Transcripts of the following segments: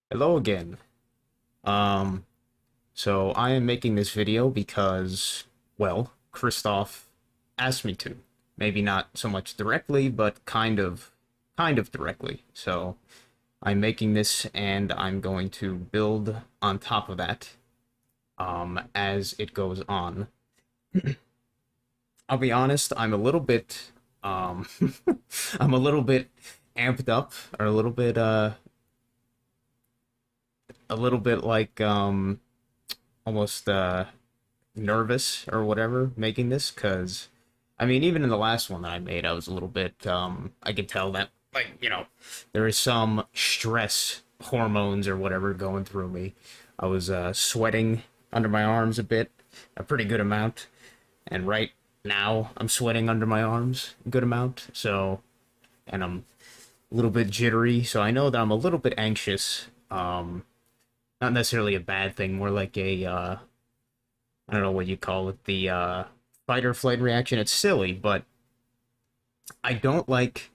Hello again. Um, so I am making this video because, well, Christoph asked me to. Maybe not so much directly, but kind of directly. So I'm making this and I'm going to build on top of that, as it goes on. I'll be honest, I'm a little bit, um, I'm a little bit amped up, or a little bit like, almost, nervous or whatever making this because I mean even in the last one that I made I was a little bit I could tell that there is some stress hormones or whatever going through me. I was sweating under my arms a bit, a pretty good amount, and right now I'm sweating under my arms a good amount, so and I'm a little bit jittery, so I know that I'm a little bit anxious. Not necessarily a bad thing, more like a I don't know what you call it, the fight or flight reaction. It's silly, but I don't like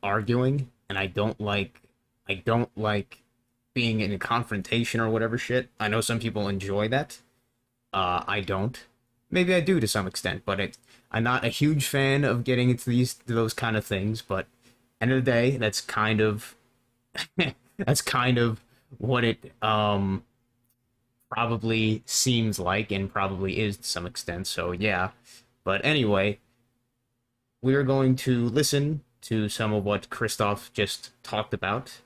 arguing, and I don't like being in a confrontation or whatever shit. I know some people enjoy that. I don't. Maybe I do to some extent, but I'm not a huge fan of getting into those kind of things. But end of the day, that's kind of that's kind of what it probably seems like and probably is to some extent. So yeah. But anyway, we are going to listen to some of what Christoph just talked about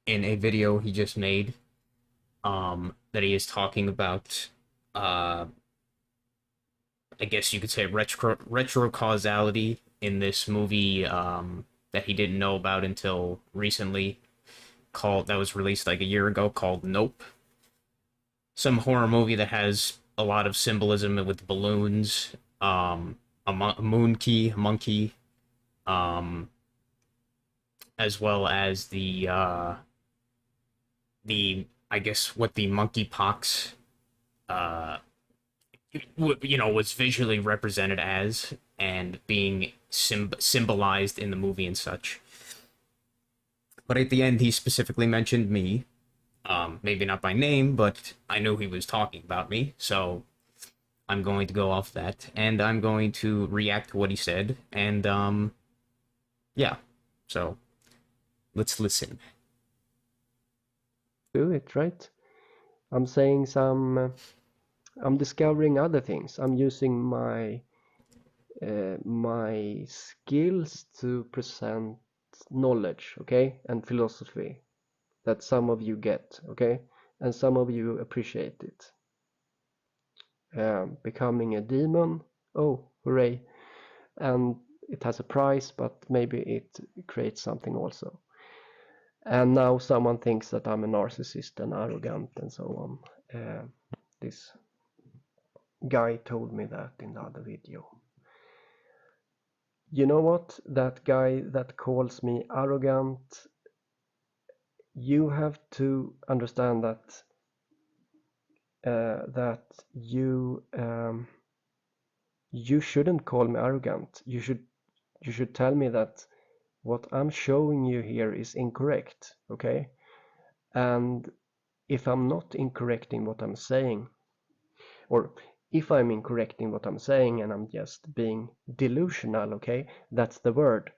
in a video he just made. That he is talking about, uh, I guess you could say retro causality in this movie that he didn't know about until recently, called that was released like a year ago, called Nope. Some horror movie that has a lot of symbolism with balloons, a moon key, a monkey, um, as well as the I guess what the monkeypox uh was visually represented as and being symbolized in the movie and such. But at the end, he specifically mentioned me. Maybe not by name, but I knew he was talking about me, so I'm going to go off that, and I'm going to react to what he said, and yeah. So let's listen. Do it, right? I'm saying I'm discovering other things. I'm using my skills to present knowledge, okay, and philosophy that some of you get, okay, and some of you appreciate it. Becoming a demon, oh, hooray! And it has a price, but maybe it creates something also. And now someone thinks that I'm a narcissist and arrogant and so on. This guy told me that in the other video. You know what? That guy that calls me arrogant, you have to understand that that you shouldn't call me arrogant. You should tell me that what I'm showing you here is incorrect, okay? And if I'm not incorrect in what I'm saying, or if I'm incorrect in what I'm saying and I'm just being delusional, okay, that's the word.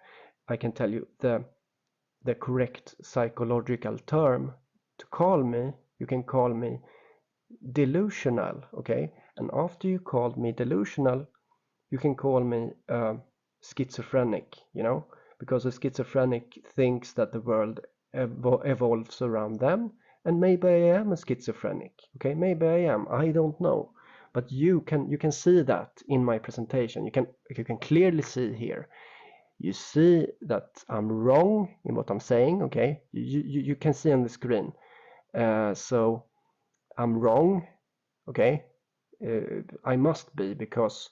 I can tell you the correct psychological term to call me. You can call me delusional, okay, and after you called me delusional, you can call me schizophrenic, because a schizophrenic thinks that the world evolves around them, and maybe I am a schizophrenic, okay, maybe I am, I don't know, but you can see that in my presentation. You can clearly see here. You see that I'm wrong in what I'm saying, okay? You can see on the screen. So I'm wrong, okay? I must be because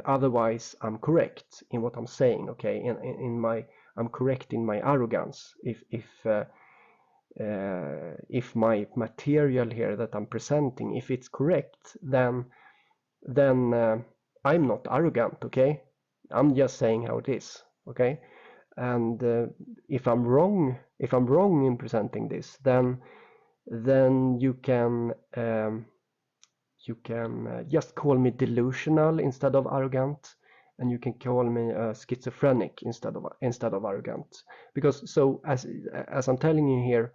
otherwise I'm correct in what I'm saying, okay? I'm correct in my arrogance. If my material here that I'm presenting, if it's correct, then I'm not arrogant, okay? I'm just saying how it is, okay? And if I'm wrong in presenting this, then you can just call me delusional instead of arrogant, and you can call me schizophrenic instead of arrogant. Because so as I'm telling you here,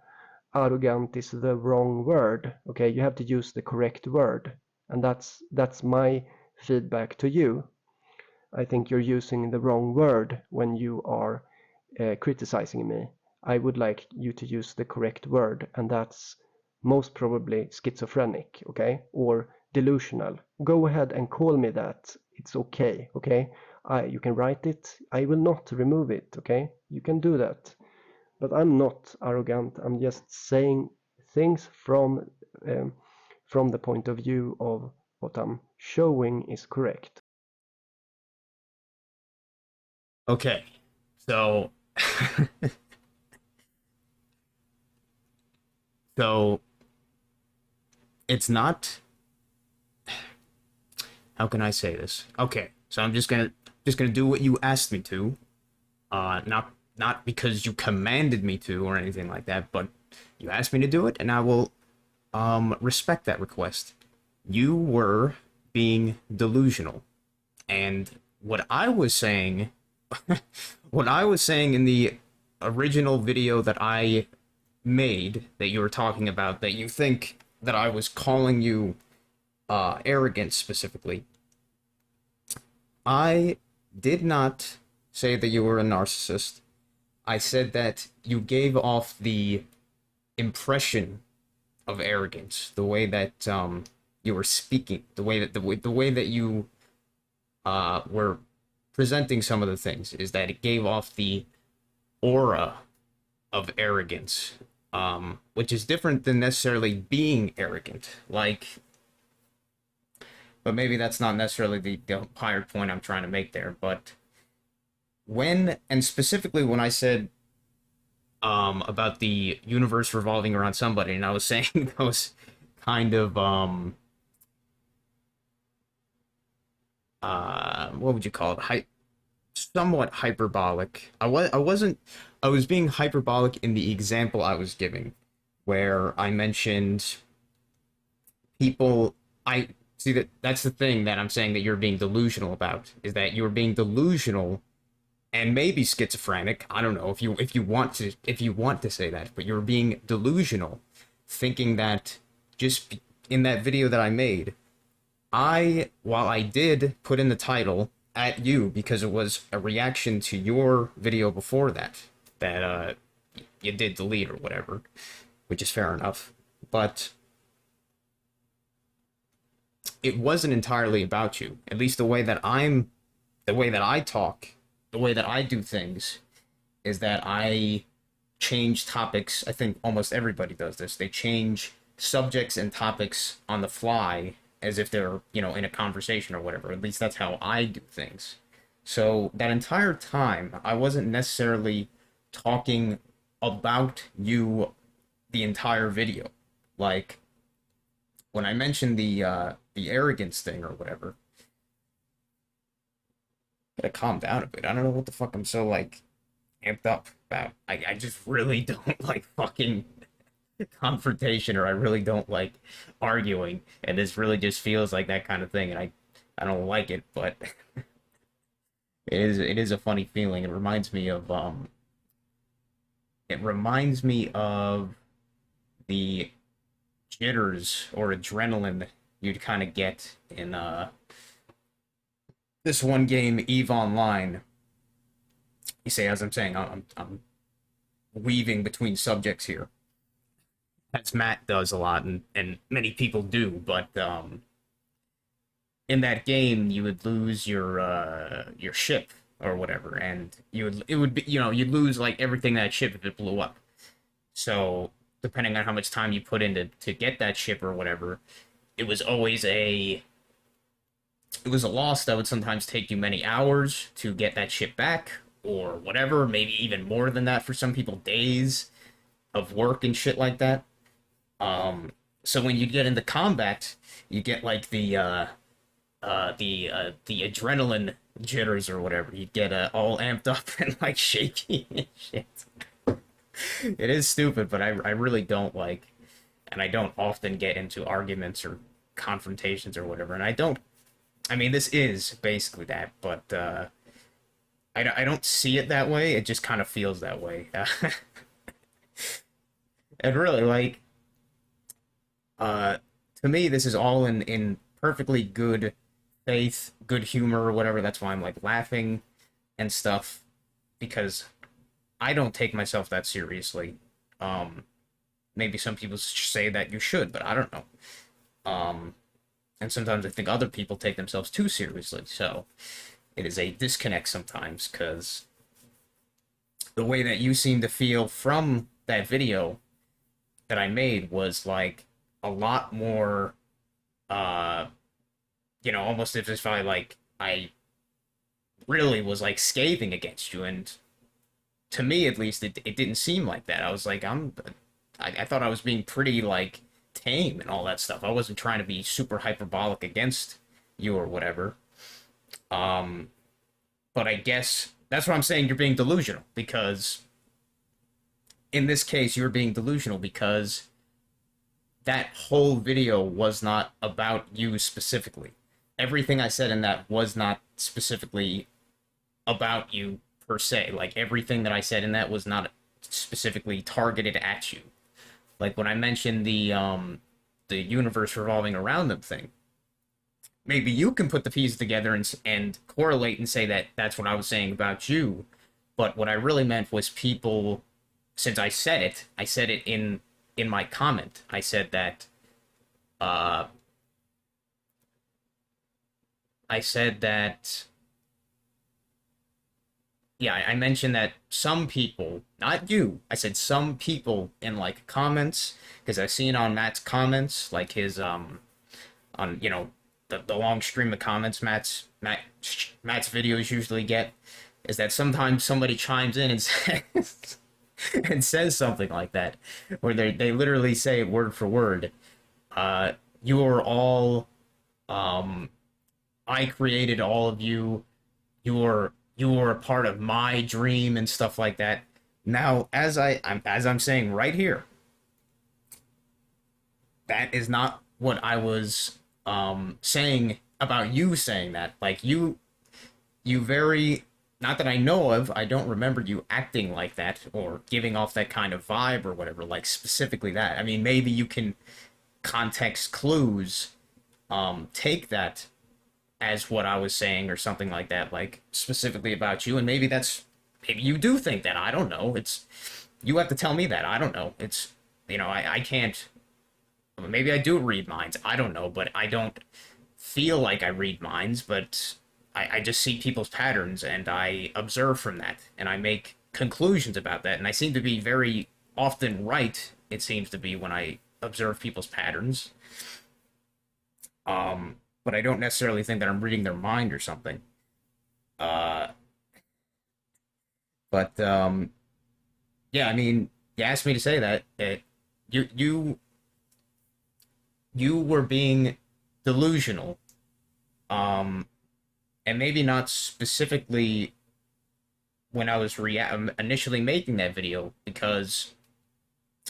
arrogant is the wrong word. Okay, you have to use the correct word, and that's my feedback to you. I think you're using the wrong word when you are criticizing me. I would like you to use the correct word, and that's most probably schizophrenic, okay, or delusional. Go ahead and call me that. It's okay, okay? You can write it. I will not remove it, okay? You can do that. But I'm not arrogant. I'm just saying things from the point of view of what I'm showing is correct. Okay, so so it's not. How can I say this? Okay, so I'm just gonna do what you asked me to. Not because you commanded me to or anything like that, but you asked me to do it, and I will respect that request. You were being delusional, and what I was saying, what I was saying in the original video that I made that you were talking about, that you think that I was calling you arrogant specifically. I did not say that you were a narcissist. I said that you gave off the impression of arrogance, the way that you were speaking, the way that you were presenting some of the things, is that it gave off the aura of arrogance, which is different than necessarily being arrogant. Like, but maybe that's not necessarily the higher point I'm trying to make there. But when, and specifically when I said about the universe revolving around somebody, and I was saying those kind of what would you call it? Somewhat hyperbolic. I was being hyperbolic in the example I was giving, where I mentioned people. I see that's the thing that I'm saying that you're being delusional about, is that you're being delusional and maybe schizophrenic. I don't know if you want to say that, but you're being delusional, thinking that just in that video that I made, while I did put in the title at you because it was a reaction to your video before that you did delete or whatever, which is fair enough, but it wasn't entirely about you. At least the way that I talk, the way that I do things, is that I change topics. I think almost everybody does this. They change subjects and topics on the fly as if they're, in a conversation or whatever. At least that's how I do things. So that entire time, I wasn't necessarily talking about you the entire video. Like, when I mentioned the arrogance thing or whatever, gotta calm down a bit. I don't know what the fuck I'm so like amped up about. I just really don't like fucking confrontation, or I really don't like arguing, and this really just feels like that kind of thing, and I don't like it, but it is a funny feeling. It reminds me of the jitters or adrenaline you'd kind of get in this one game, Eve Online. You say, as I'm saying, I'm weaving between subjects here, as Matt does a lot, and many people do. But in that game, you would lose your ship or whatever, and it would be, you'd lose like everything that ship if it blew up. So depending on how much time you put in to get that ship or whatever, it was always a loss that would sometimes take you many hours to get that ship back, or whatever, maybe even more than that for some people, days of work and shit like that. So when you get into combat, you get like the adrenaline jitters or whatever. You'd get all amped up and like shaky and shit. It is stupid, but I really don't like, and I don't often get into arguments or confrontations or whatever. And I don't. I mean, this is basically that, but I don't see it that way. It just kind of feels that way. And really, like, uh, to me, this is all in perfectly good faith, good humor, or whatever. That's why I'm like laughing and stuff because I don't take myself that seriously. Um, Maybe some people say that you should, but I don't know. Um, and sometimes I think other people take themselves too seriously. So it is a disconnect sometimes because the way that you seem to feel from that video that I made was like a lot more, uh, almost as if I really was like scathing against you. And to me, at least, it didn't seem like that. I was like, I thought I was being pretty like tame and all that stuff. I wasn't trying to be super hyperbolic against you or whatever. Um, but I guess that's what I'm saying. You're being delusional because in this case, you're being delusional because that whole video was not about you specifically. Everything I said in that was not specifically about you per se. Like everything that I said in that was not specifically targeted at you. Like when I mentioned the universe revolving around them thing, maybe you can put the pieces together and correlate and say that that's what I was saying about you. But what I really meant was people. Since I said it in my comment. I said that. Uh, I said that. Yeah, I mentioned that some people, not you, I said some people in like comments because I've seen on Matt's comments, like his on the long stream of comments Matt's videos usually get, is that sometimes somebody chimes in and says and says something like that, where they literally say word for word, "You are all, um, I created all of you. You are a part of my dream and stuff like that." Now, as I'm saying right here, that is not what I was saying about you saying that. Like you very, not that I know of, I don't remember you acting like that or giving off that kind of vibe or whatever, like specifically that. I mean, maybe you can context clues take that as what I was saying or something like that, like specifically about you, and maybe you do think that. I don't know. It's You have to tell me that. I don't know. I can't. Maybe I do read minds. I don't know, but I don't feel like I read minds, but I just see people's patterns and I observe from that and I make conclusions about that. And I seem to be very often right, it seems to be, when I observe people's patterns. But I don't necessarily think that I'm reading their mind or something. Uh, but yeah, I mean, you asked me to say that. You you you were being delusional. Um, and maybe not specifically when I was initially making that video, because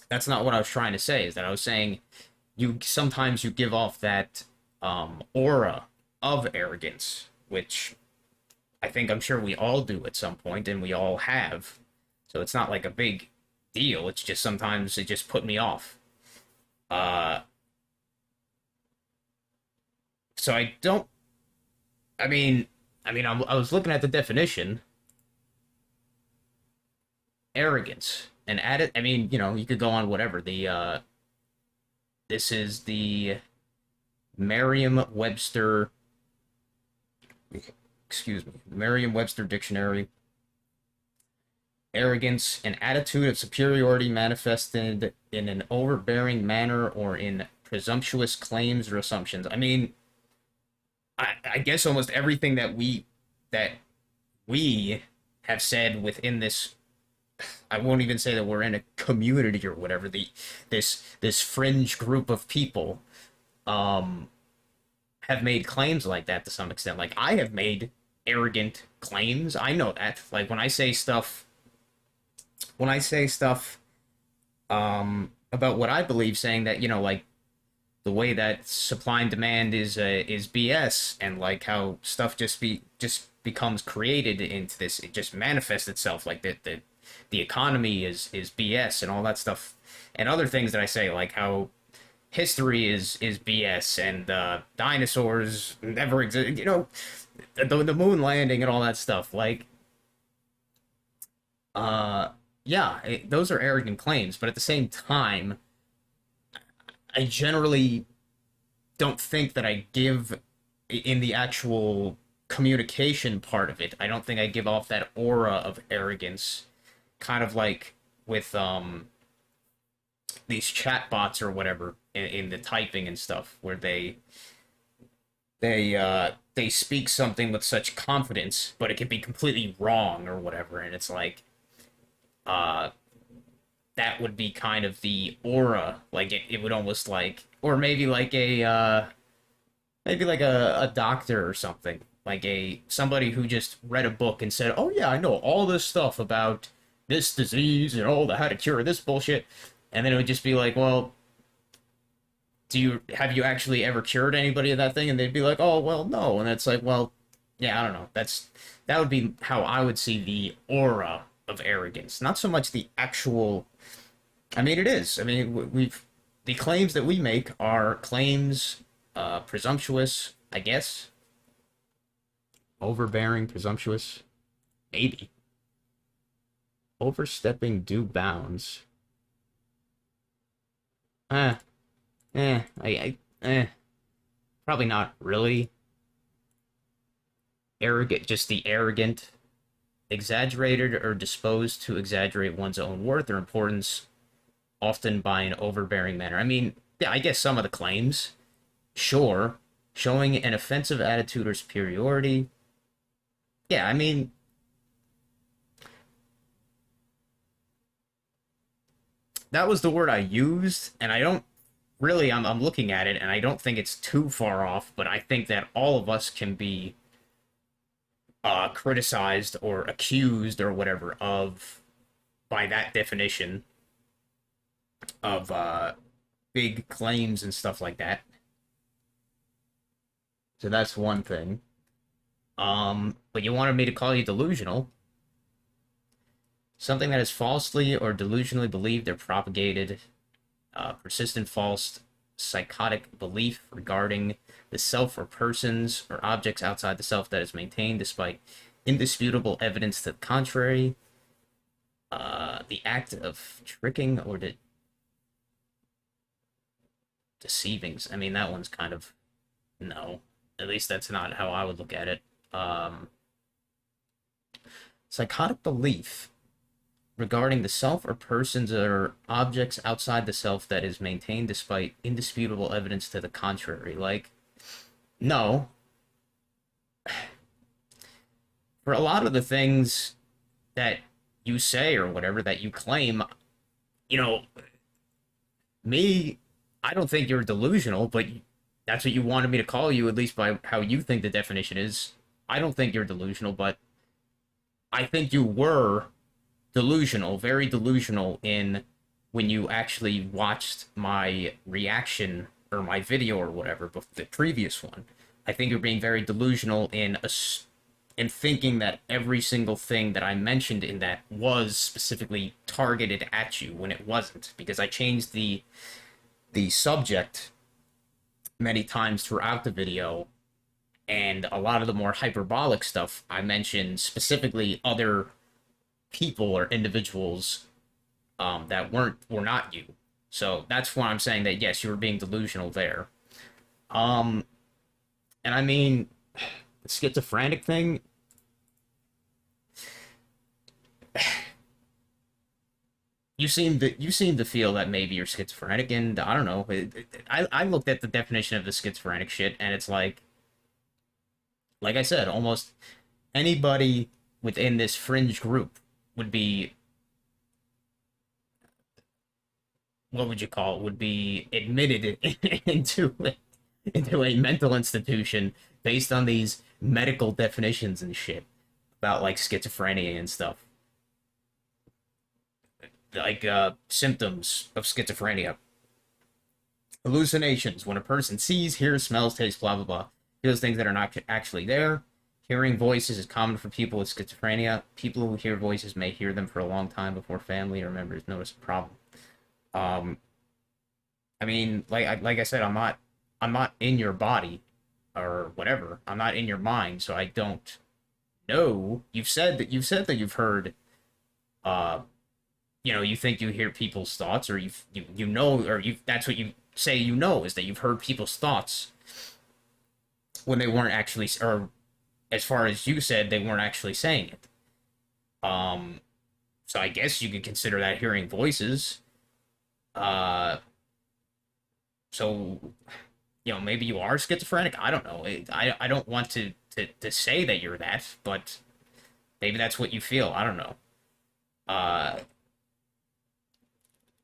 that's not what I was trying to say. Is that I was saying you sometimes you give off that aura of arrogance, which I'm sure we all do at some point, and we all have. So it's not like a big deal. It's just sometimes it just put me off. Uh, so I don't. I was looking at the definition, arrogance, and add it. I mean, you could go on whatever. This is the Merriam-Webster, excuse me, Merriam-Webster dictionary. Arrogance, an attitude of superiority manifested in an overbearing manner or in presumptuous claims or assumptions. I mean, I guess almost everything that we have said within this. I won't even say that we're in a community or whatever. This fringe group of people. Um, have made claims like that to some extent. Like I have made arrogant claims. I know that. Like when I say stuff about what I believe, saying that, like the way that supply and demand is BS, and like how stuff just becomes created into this, it just manifests itself, like the economy is BS and all that stuff, and other things that I say, like how history is BS, and dinosaurs never exist, the moon landing and all that stuff, like uh yeah, those are arrogant claims, but at the same time, I generally don't think that I give in the actual communication part of it. I don't think I give off that aura of arrogance, kind of like with these chat bots or whatever in the typing and stuff, where they speak something with such confidence, but it can be completely wrong or whatever, and it's like uh that would be kind of the aura, like it would almost like, or maybe like a doctor or something, like a somebody who just read a book and said, "Oh yeah, I know all this stuff about this disease and all the how to cure this bullshit," and then it would just be like, "Well, do you have you actually ever cured anybody of that thing?" And they'd be like, "Oh well, no," and it's like, well, yeah, I don't know. That would be how I would see the aura of arrogance, not so much the actual. I mean, it is. I mean, we've the claims that we make are claims, presumptuous, I guess, overbearing, presumptuous, maybe overstepping due bounds. Eh, probably not really arrogant. Just the arrogant, exaggerated or disposed to exaggerate one's own worth or importance, often by an overbearing manner. I mean, yeah, I guess some of the claims, sure, showing an offensive attitude or superiority. Yeah, I mean, that was the word I used, and I don't really, I'm looking at it, and I don't think it's too far off, but I think that all of us can be criticized or accused or whatever of, by that definition, of big claims and stuff like that. So that's one thing. But you wanted me to call you delusional. Something that is falsely or delusionally believed or propagated, persistent false psychotic belief regarding the self or persons or objects outside the self that is maintained despite indisputable evidence to the contrary. The act of tricking or deceiving. I mean, that one's kind of no. At least that's not how I would look at it. Psychotic belief regarding the self or persons or objects outside the self that is maintained despite indisputable evidence to the contrary. Like, no. For a lot of the things that you say or whatever that you claim, you know, me, I don't think you're delusional, but that's what you wanted me to call you, at least by how you think the definition is. I don't think you're delusional, but I think you were delusional, very delusional in when you actually watched my reaction or my video or whatever, the previous one. I think you're being very delusional in thinking that every single thing that I mentioned in that was specifically targeted at you when it wasn't, because I changed the subject many times throughout the video, and a lot of the more hyperbolic stuff I mentioned specifically other people or individuals that were not you. So that's why I'm saying that yes, you were being delusional there. Um, and I mean, the schizophrenic thing. You seem to feel that maybe you're schizophrenic, and I don't know. I looked at the definition of the schizophrenic shit, and it's like I said, almost anybody within this fringe group would be, what would you call it? Would be admitted into it. into a mental institution based on these medical definitions and shit about like schizophrenia and stuff, like symptoms of schizophrenia. Hallucinations: when a person sees, hears, smells, tastes, blah blah blah, feels things that are not actually there. Hearing voices is common for people with schizophrenia. People who hear voices may hear them for a long time before family or members notice a problem. Um, I mean, like I said, I'm not in your body or whatever. I'm not in your mind, so I don't know. You've said that you've heard. Uh, you think you hear people's thoughts, or you know, or you that's what you say. You know is that you've heard people's thoughts when they weren't actually, or as far as you said, they weren't actually saying it. Um, so I guess you could consider that hearing voices. Uh, so maybe you are schizophrenic. I don't know. I don't want to say that you're that, but maybe that's what you feel. I don't know. Uh,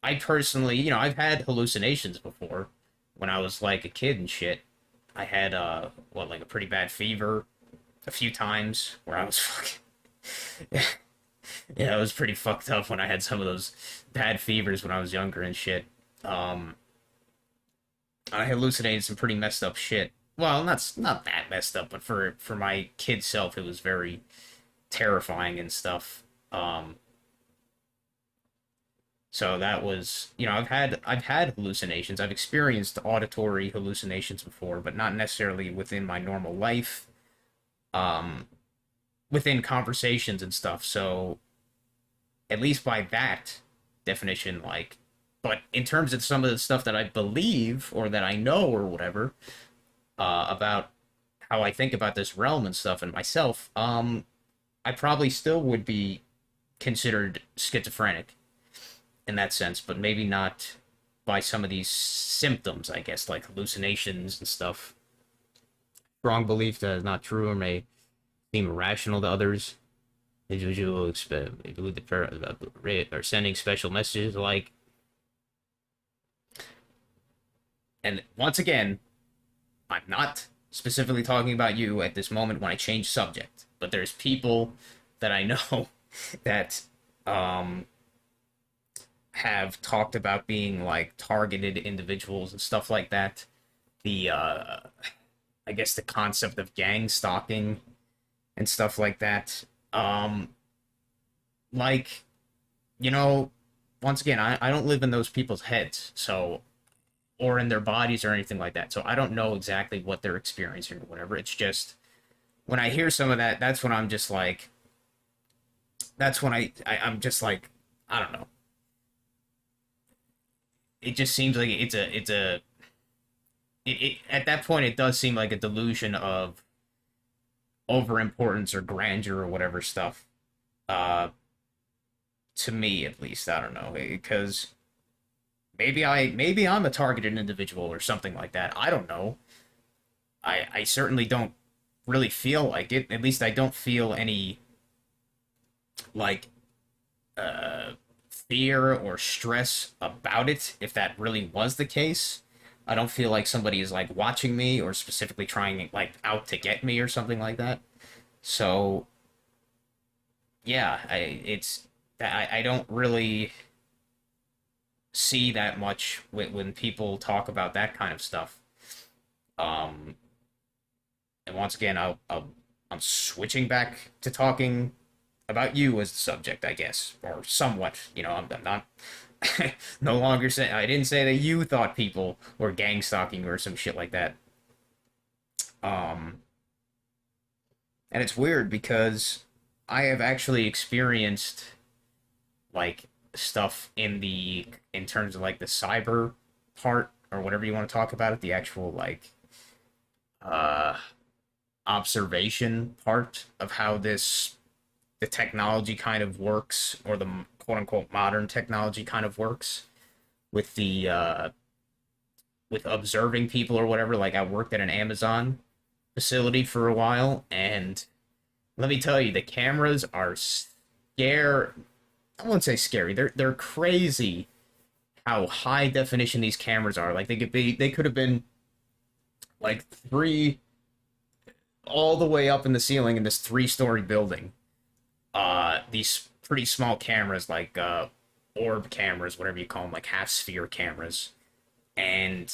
I personally, I've had hallucinations before when I was like a kid and shit. I had like a pretty bad fever a few times where I was fucking yeah, it was pretty fucked up when I had some of those bad fevers when I was younger and shit. Um, I hallucinated some pretty messed up shit. Well, not that messed up, but for my kid self, it was very terrifying and stuff. So that was, I've had hallucinations. I've experienced auditory hallucinations before, but not necessarily within my normal life. Um, Within conversations and stuff. So at least by that definition, like, but in terms of some of the stuff that I believe or that I know or whatever, about how I think about this realm and stuff and myself, I probably still would be considered schizophrenic in that sense, but maybe not by some of these symptoms, I guess, like hallucinations and stuff. Strong belief that is not true or may seem irrational to others. Individuals believe the are sending special messages like. And once again, I'm not specifically talking about you at this moment when I change subject, but there's people that I know that um, have talked about being like targeted individuals and stuff like that. The I guess the concept of gang stalking and stuff like that. Like, you know, once again, I don't live in those people's heads, so or in their bodies or anything like that. So I don't know exactly what they're experiencing or whatever. It's just when I hear some of that, that's when I'm just like, that's when I'm just like, I don't know. It just seems like at that point it does seem like a delusion of overimportance or grandeur or whatever stuff. Uh, to me at least, I don't know because maybe I'm a targeted individual or something like that. I don't know. I certainly don't really feel like it. At least I don't feel any like uh fear or stress about it if that really was the case. I don't feel like somebody is like watching me or specifically trying like out to get me or something like that. So yeah, I don't really see that much when people talk about that kind of stuff. Um, and once again, I'm switching back to talking about you as the subject, I guess, or somewhat. I'm not no longer saying I didn't say that you thought people were gang stalking or some shit like that. Um, and it's weird because I have actually experienced like stuff in terms of like the cyber part or whatever you want to talk about it, the actual like uh observation part of how the technology kind of works, or the quote unquote modern technology kind of works with the with observing people or whatever. Like I worked at an Amazon facility for a while, and let me tell you, the cameras are scare. I won't say scary. They're crazy how high definition these cameras are. Like they could have been like three, all the way up in the ceiling in this three-story building. These pretty small cameras, like orb cameras, whatever you call them, like half sphere cameras. And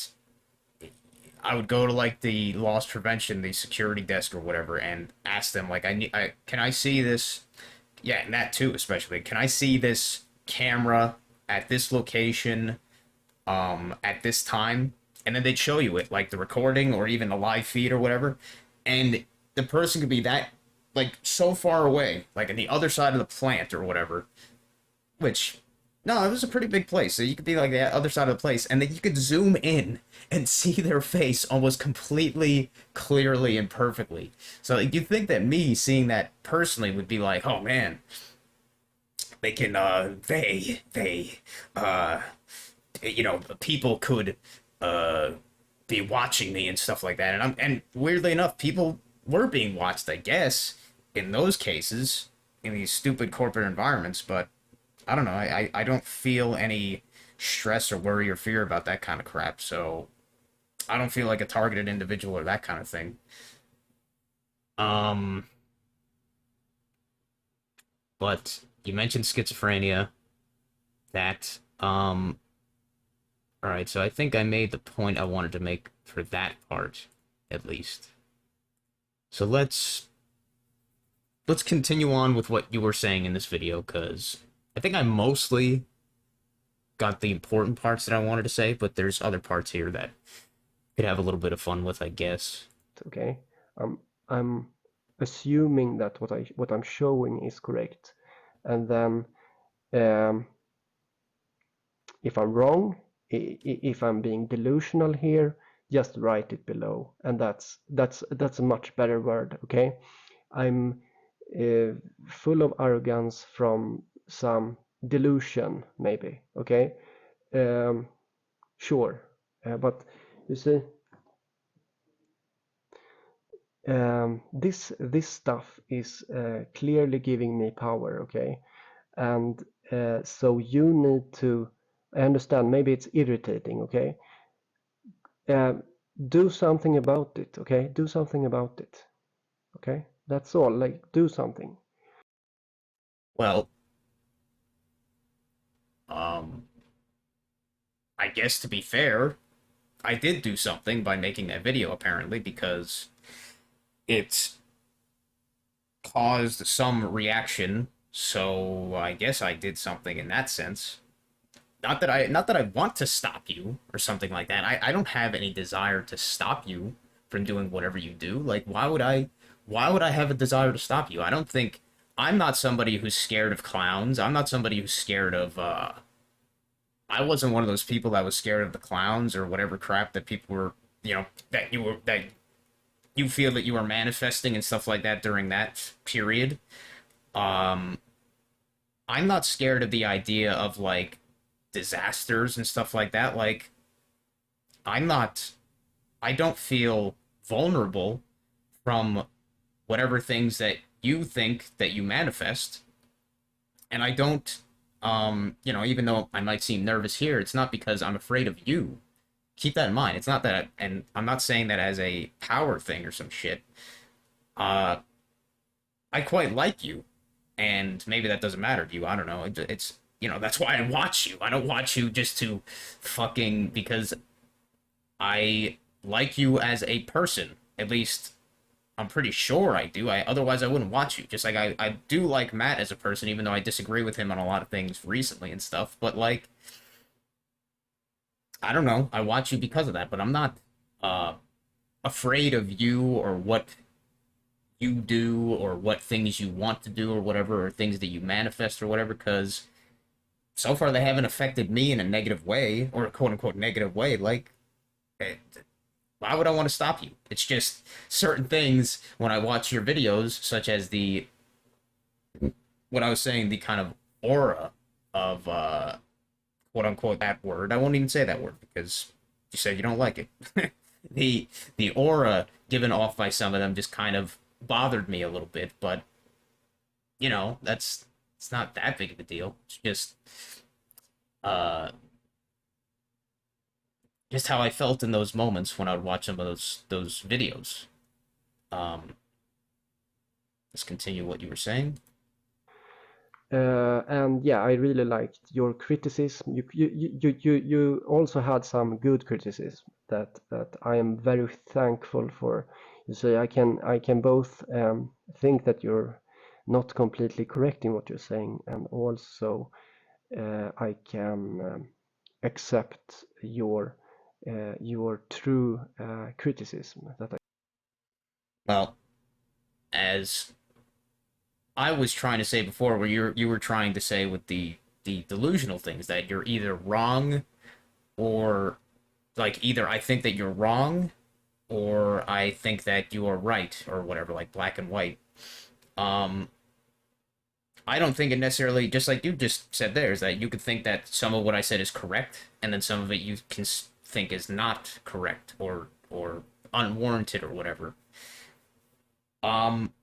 I would go to like the loss prevention, the security desk or whatever, and ask them like, can I see this? Yeah, and that too, especially. Can I see this camera at this location, at this time? And then they'd show you it, like the recording or even a live feed or whatever. And the person could be that, like, so far away, like on the other side of the plant or whatever, which, no, it was a pretty big place. So you could be like the other side of the place, and then you could zoom in and see their face almost completely, clearly, and perfectly. So like, you'd think that me seeing that personally would be like, oh man, they can, uh, people could, uh, be watching me and stuff like that. And weirdly enough, people were being watched, I guess, in those cases, in these stupid corporate environments, but I don't know. I don't feel any stress or worry or fear about that kind of crap. So I don't feel like a targeted individual or that kind of thing. Um, but you mentioned schizophrenia. That all right. So I think I made the point I wanted to make for that part, at least. So let's continue on with what you were saying in this video, because I think I mostly got the important parts that I wanted to say, but there's other parts here that could have a little bit of fun with, I guess. Okay, I'm assuming that what I'm showing is correct, and then um, if I'm wrong, if I'm being delusional here, just write it below, and that's a much better word. Okay, I'm full of arrogance from some delusion, maybe. Okay, um, sure, but you see, this stuff is clearly giving me power. Okay, and so you need to. I understand. Maybe it's irritating. Okay, uh, do something about it. Okay, do something about it. Okay, that's all. Like, do something. Well, um, I guess to be fair, I did do something by making that video, apparently, because it caused some reaction. So I guess I did something in that sense. Not that I want to stop you or something like that. I don't have any desire to stop you from doing whatever you do. Like why would I have a desire to stop you? I don't think I'm not somebody who's scared of clowns. I'm not somebody who's scared of I wasn't one of those people that was scared of the clowns or whatever crap that people were, that you feel that you were manifesting and stuff like that during that period. Um I'm not scared of the idea of like disasters and stuff like that. Like, I'm not, I don't feel vulnerable from whatever things that you think that you manifest. And I don't, even though I might seem nervous here, it's not because I'm afraid of you. Keep that in mind. It's not that, and I'm not saying that as a power thing or some shit. Uh, I quite like you, and maybe that doesn't matter to you. I don't know. It's that's why I watch you. I don't watch you just to fucking because I like you as a person. At least I'm pretty sure I do. Otherwise I wouldn't watch you. Just like I do like Matt as a person, even though I disagree with him on a lot of things recently and stuff. But like I don't know. I watch you because of that, but I'm not uh afraid of you or what you do or what things you want to do or whatever or things that you manifest or whatever because so far they haven't affected me in a negative way or a quote unquote negative way. Like, eh, why would I want to stop you? It's just certain things when I watch your videos, such as what I was saying, the kind of aura of quote unquote that word. I won't even say that word because you said you don't like it. The aura given off by some of them just kind of bothered me a little bit, but that's it's not that big of a deal. It's just uh just how I felt in those moments when I would watch some of those videos. Um, let's continue what you were saying. And yeah, I really liked your criticism. You also had some good criticism that I am very thankful for. So I can both think that you're not completely correct in what you're saying, and also I can accept your true criticism. Well, as I was trying to say before, where you were trying to say with the delusional things that you're either wrong or like either I think that you're wrong or I think that you are right or whatever, like black and white. Um, I don't think it necessarily, just like you just said there, is that you could think that some of what I said is correct, and then some of it you can think is not correct or unwarranted or whatever. Um,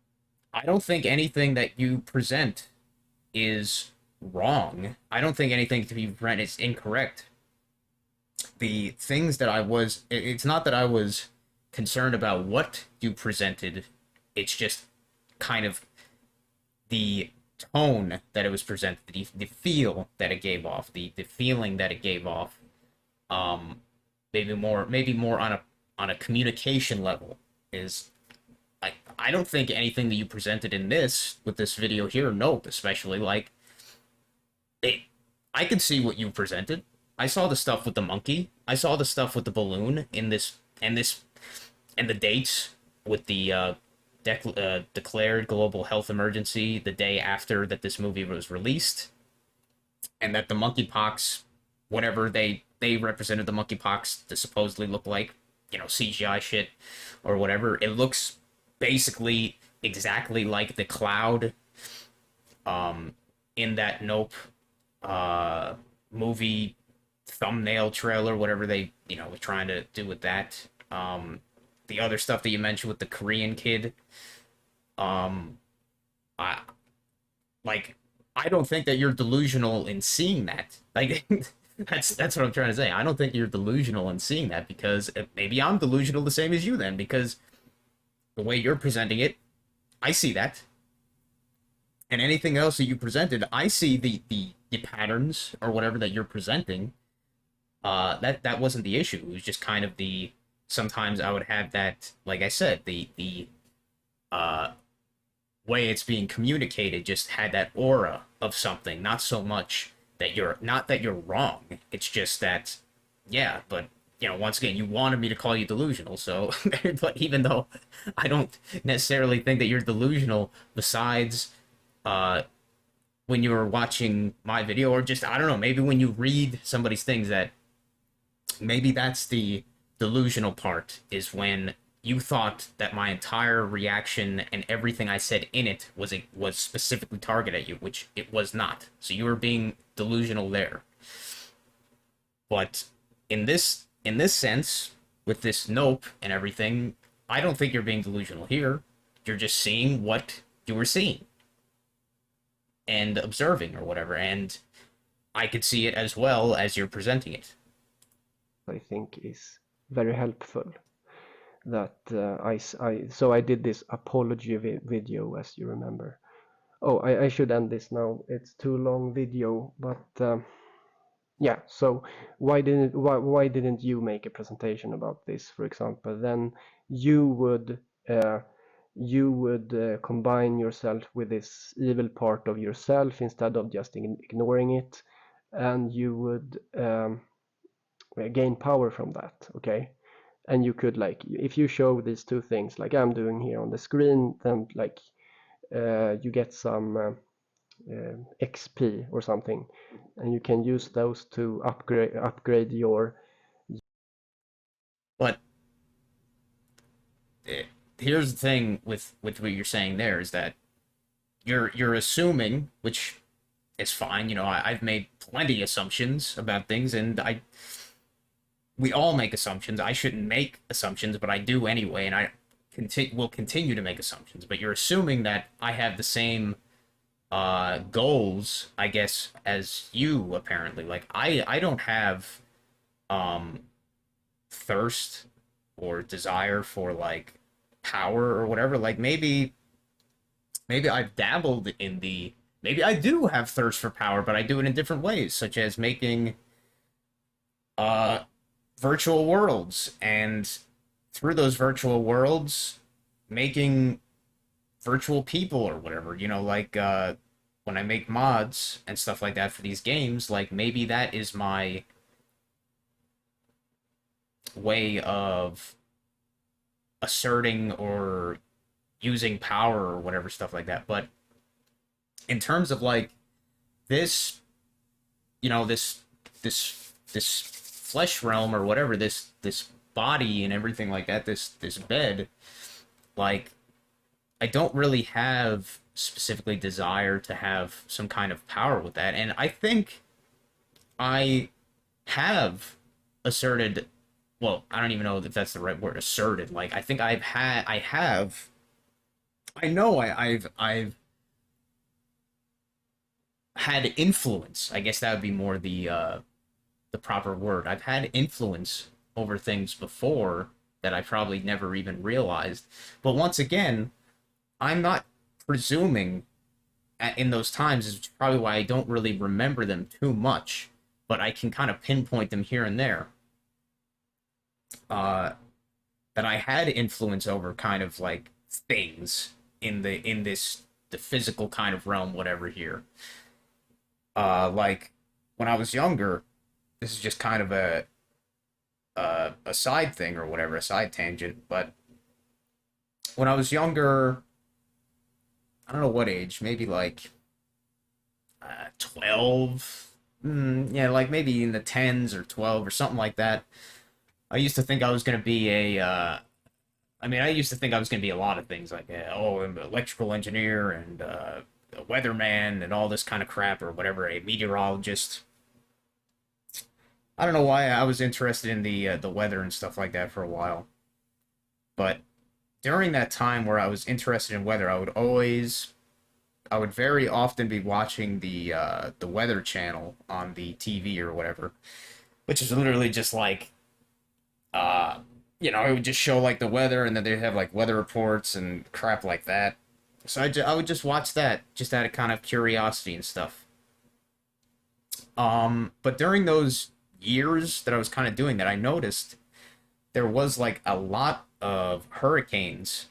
I don't think anything that you present is wrong. I don't think anything to be present is incorrect. The things that it's not that I was concerned about what you presented. It's just kind of the tone that it was presented, the feel that it gave off, the feeling that it gave off. Um, maybe more on a communication level is I don't think anything that you presented in this with this video here, nope, especially like it. I could see what you presented. I saw the stuff with the monkey. I saw the stuff with the balloon in this and the dates with the declared global health emergency the day after that this movie was released, and that the monkeypox, whatever they represented the monkeypox to supposedly look like, CGI shit or whatever. It looks basically exactly like the cloud in that Nope uh, movie thumbnail trailer, whatever they were trying to do with that. The other stuff that you mentioned with the Korean kid, um, I like I don't think that you're delusional in seeing that. Like that's what I'm trying to say. I don't think you're delusional in seeing that because maybe I'm delusional the same as you then because the way you're presenting it, I see that. And anything else that you presented, I see the patterns or whatever that you're presenting. That wasn't the issue. It was just kind of the sometimes I would have that, like I said, the uh way it's being communicated just had that aura of something, not so much that you're wrong. It's just that yeah, but once again, you wanted me to call you delusional, so but even though I don't necessarily think that you're delusional, besides uh when you were watching my video or just I don't know, maybe when you read somebody's things that maybe that's the delusional part is when you thought that my entire reaction and everything I said in it was specifically targeted at you, which it was not. So you were being delusional there. But in this sense, with this nope and everything, I don't think you're being delusional here. You're just seeing what you were seeing and observing or whatever, and I could see it as well as you're presenting it. I think is very helpful. That so I did this apology video, as you remember. Oh, I should end this now. It's too long video, but yeah. So why didn't you make a presentation about this, for example? Then you would uh, combine yourself with this evil part of yourself instead of just ignoring it, and you would gain power from that. Okay, and you could, like, if you show these two things like I'm doing here on the screen, then like you get some XP or something, and you can use those to upgrade your. But uh, here's the thing with what you're saying there is that you're assuming, which is fine. I've made plenty assumptions about things, and I we all make assumptions. I shouldn't make assumptions, but I do anyway, and I will continue to make assumptions. But you're assuming that I have the same goals, I guess, as you apparently. Like I don't have um thirst or desire for like power or whatever. Like maybe I've dabbled in the maybe I do have thirst for power, but I do it in different ways, such as making uh virtual worlds, and through those virtual worlds making virtual people or whatever, like when I make mods and stuff like that for these games, like maybe that is my way of asserting or using power or whatever stuff like that. But in terms of like this, this flesh realm or whatever, this body and everything like that, this bed, like I don't really have specifically desire to have some kind of power with that. And I think I have asserted, well, I don't even know if that's the right word, asserted. Like I think I know I've had influence. I guess that would be more the proper word. I've had influence over things before that I probably never even realized. But once again, I'm not presuming in those times, is probably why I don't really remember them too much, but I can kind of pinpoint them here and there. Uh, that I had influence over kind of like things in this the physical kind of realm, whatever here. Like when I was younger, this is just kind of a side thing or whatever, a side tangent. But when I was younger, I don't know what age, maybe like 12. Yeah, like maybe in the tens or 12 or something like that. I used to think I was going to be I mean, I used to think I was going to be a lot of things like, I'm an electrical engineer and a weatherman and all this kind of crap or whatever, a meteorologist. I don't know why I was interested in the weather and stuff like that for a while. But during that time where I was interested in weather, I would very often be watching the Weather Channel on the TV or whatever, which is literally just like uh it would just show like the weather, and then they'd have like weather reports and crap like that. So I would just watch that just out of kind of curiosity and stuff. But during those years that I was kind of doing that, I noticed there was like a lot of hurricanes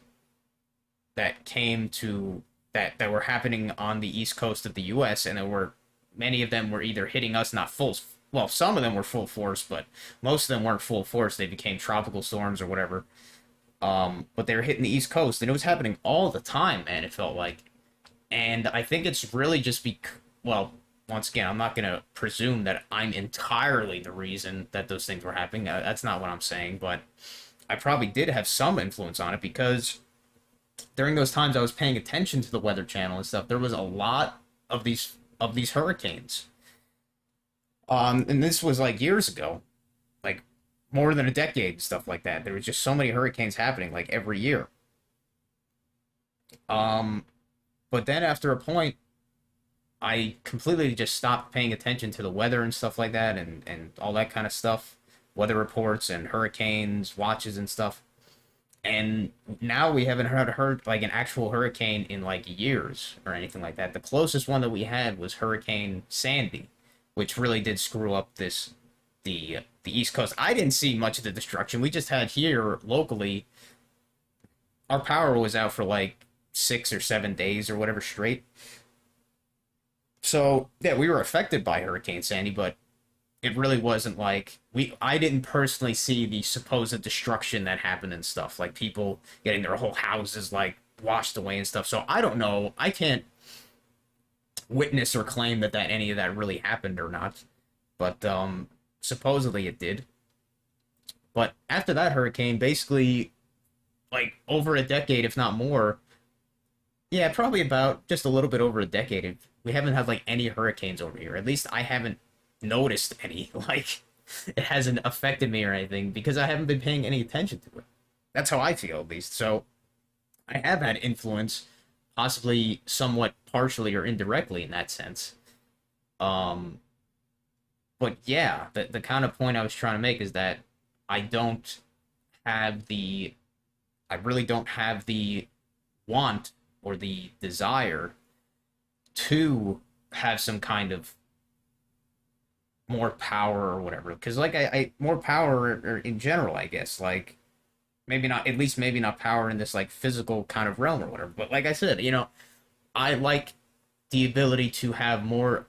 that came to that were happening on the east coast of the US, and there were many of them were either hitting us, not full, well, some of them were full force, but most of them weren't full force. They became tropical storms or whatever. But they were hitting the east coast, and it was happening all the time, man, it felt like. And I think it's really just well, once again, I'm not going to presume that I'm entirely the reason that those things were happening. That's not what I'm saying, but I probably did have some influence on it, because during those times I was paying attention to the Weather Channel and stuff. There was a lot of these hurricanes. And this was like years ago, like more than a decade and stuff like that. There was just so many hurricanes happening like every year. Um, but then after a point, I completely just stopped paying attention to the weather and stuff like that, and all that kind of stuff, weather reports and hurricanes watches and stuff. And now we haven't heard like an actual hurricane in like years or anything like that. The closest one that we had was Hurricane Sandy, which really did screw up the East Coast. I didn't see much of the destruction. We just had here locally, our power was out for like 6 or 7 days or whatever straight. So yeah, we were affected by Hurricane Sandy, but it really wasn't like I didn't personally see the supposed destruction that happened and stuff, like people getting their whole houses like washed away and stuff. So I don't know. I can't witness or claim that any of that really happened or not. But supposedly it did. But after that hurricane, basically like over a decade, if not more, yeah, probably about just a little bit over a decade, we haven't had like any hurricanes over here. At least I haven't noticed any. Like it hasn't affected me or anything because I haven't been paying any attention to it. That's how I feel, at least. So I have had influence, possibly somewhat partially or indirectly in that sense. Um, but yeah, the kind of point I was trying to make is that I don't have the I really don't have the want or the desire to have some kind of more power or whatever. Because like I more power or in general, I guess. Like maybe not, at least maybe not power in this like physical kind of realm or whatever. But like I said, I like the ability to have more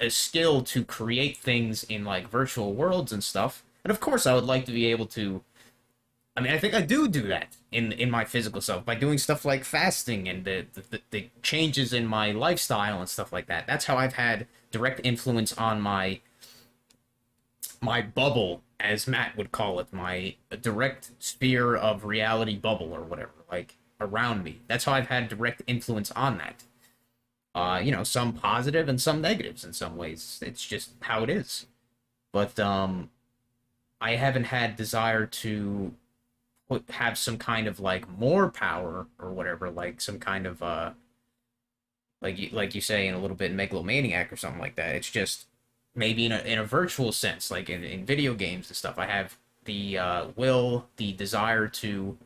a skill to create things in like virtual worlds and stuff. And of course, I would like to be able to. I mean, I think I do that in my physical self by doing stuff like fasting and the changes in my lifestyle and stuff like that. That's how I've had direct influence on my bubble, as Matt would call it, my direct sphere of reality bubble or whatever, like around me. That's how I've had direct influence on that. Some positive and some negatives in some ways. It's just how it is. But I haven't had desire to have some kind of like more power or whatever, like some kind of like you say in a little bit in megalomaniac or something like that. It's just maybe in a virtual sense, like in video games and stuff. I have the will, the desire to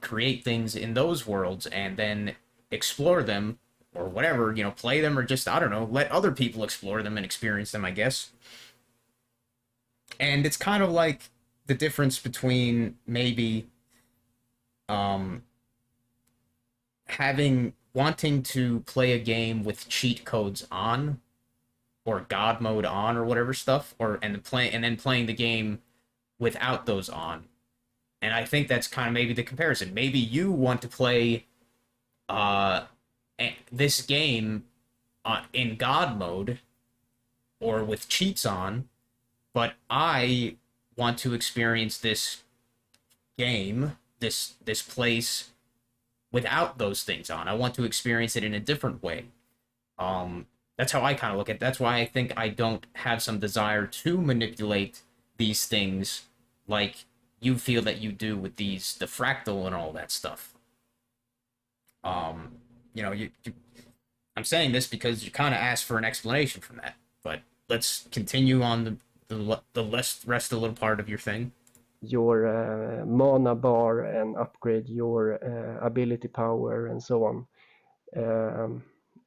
create things in those worlds and then explore them or whatever, play them or just I don't know, let other people explore them and experience them, I guess. And it's kind of like the difference between maybe um having wanting to play a game with cheat codes on or god mode on or whatever stuff or and then playing the game without those on. And I think that's kind of maybe the comparison. Maybe you want to play uh this game in god mode or with cheats on, but I want to experience this game, this place without those things on. I want to experience it in a different way. That's how I kind of look at it. That's why I think I don't have some desire to manipulate these things like you feel that you do with the fractal and all that stuff. Um, I'm saying this because you kind of asked for an explanation from that, but let's continue on the rest of the little part of your thing. Your mana bar and upgrade your ability power and so on,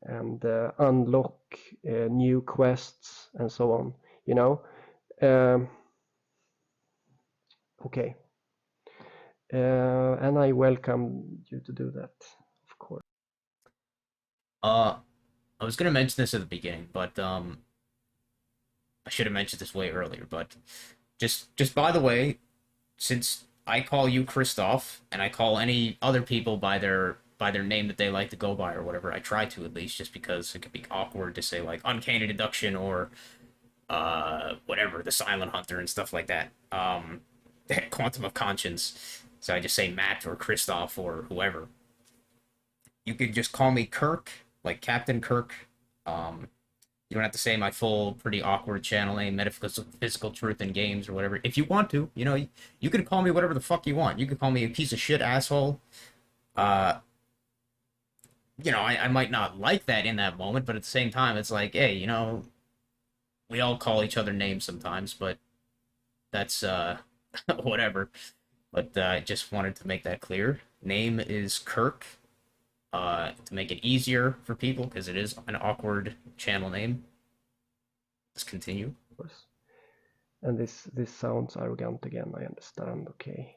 and unlock new quests and so on. You know, um, okay, and I welcome you to do that, of course. Uh, I was gonna mention this at the beginning, but I should have mentioned this way earlier. But just by the way, since I call you Christoph and I call any other people by their name that they like to go by or whatever, I try to at least just because it could be awkward to say like uncanny deduction or whatever, the silent hunter and stuff like that. Quantum of conscience. So I just say Matt or Christoph or whoever. You could just call me Kirk, like Captain Kirk. You don't have to say my full, pretty awkward channel name, Metaphysical Truth in Games or whatever. If you want to, you can call me whatever the fuck you want. You can call me a piece of shit asshole. Uh, I might not like that in that moment, but at the same time, it's like, hey, we all call each other names sometimes, but that's whatever. But I just wanted to make that clear. Name is Kirk. To make it easier for people because it is an awkward channel name. Let's continue. And this sounds arrogant again, I understand, okay.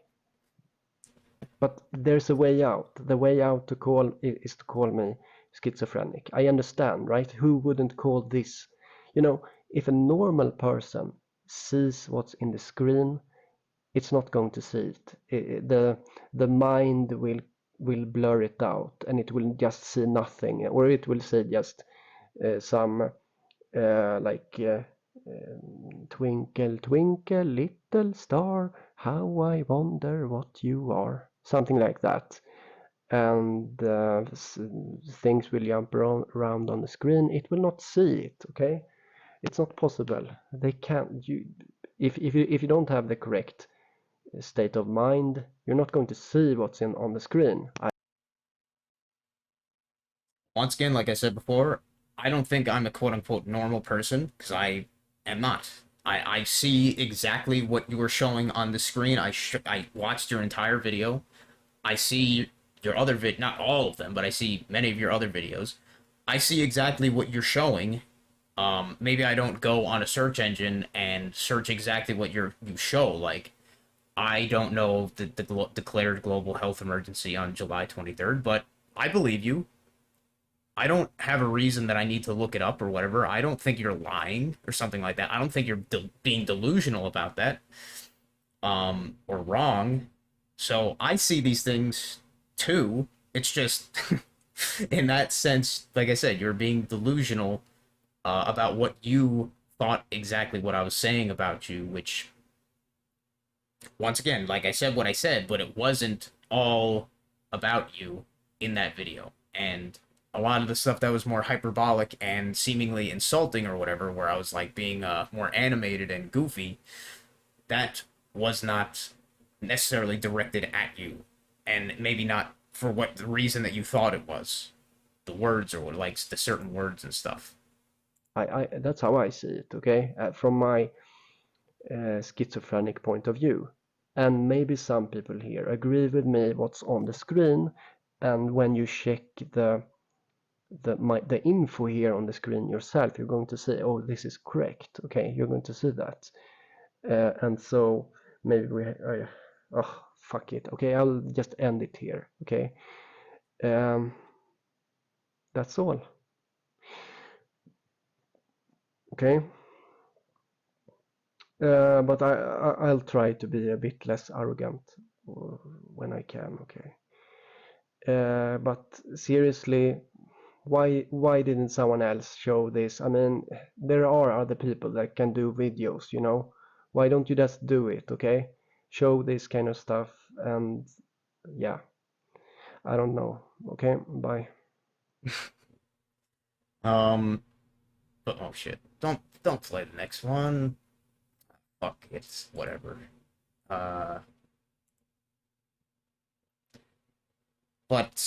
But there's a way out. The way out to call is to call me schizophrenic. I understand, right? Who wouldn't call this? If a normal person sees what's in the screen, it's not going to see it. The mind will blur it out and it will just see nothing, or it will see just some like twinkle twinkle little star, how I wonder what you are, something like that. And things will jump around on the screen. It will not see it. Okay, it's not possible. They can't. If you don't have the correct state of mind, you're not going to see what's on the screen. Once again, like I said before, I don't think I'm a quote unquote normal person because I am not. I see exactly what you were showing on the screen. I watched your entire video. I see your other not all of them, but I see many of your other videos. I see exactly what you're showing. Maybe I don't go on a search engine and search exactly what you show. Like, I don't know the declared global health emergency on July 23rd, but I believe you. I don't have a reason that I need to look it up or whatever. I don't think you're lying or something like that. I don't think you're being delusional about that, or wrong. So I see these things too. It's just, in that sense, like I said, you're being delusional about what you thought exactly what I was saying about you, which, once again, like I said what I said, but it wasn't all about you in that video. And a lot of the stuff that was more hyperbolic and seemingly insulting or whatever, where I was like being more animated and goofy, that was not necessarily directed at you. And maybe not for what the reason that you thought it was. The words or what, like the certain words and stuff. I that's how I see it, okay? From my schizophrenic point of view. And maybe some people here agree with me what's on the screen, and when you check the info here on the screen yourself, you're going to say, oh, this is correct. Okay, you're going to see that. And so maybe oh, fuck it. Okay, I'll just end it here. Okay, um, that's all. Okay. But I'll try to be a bit less arrogant when I can. Okay. But seriously, why didn't someone else show this? I mean, there are other people that can do videos, you know. Why don't you just do it? Okay, show this kind of stuff, and yeah, I don't know. Okay, bye. Um, but oh shit, don't play the next one. Fuck, it's whatever. Uh, but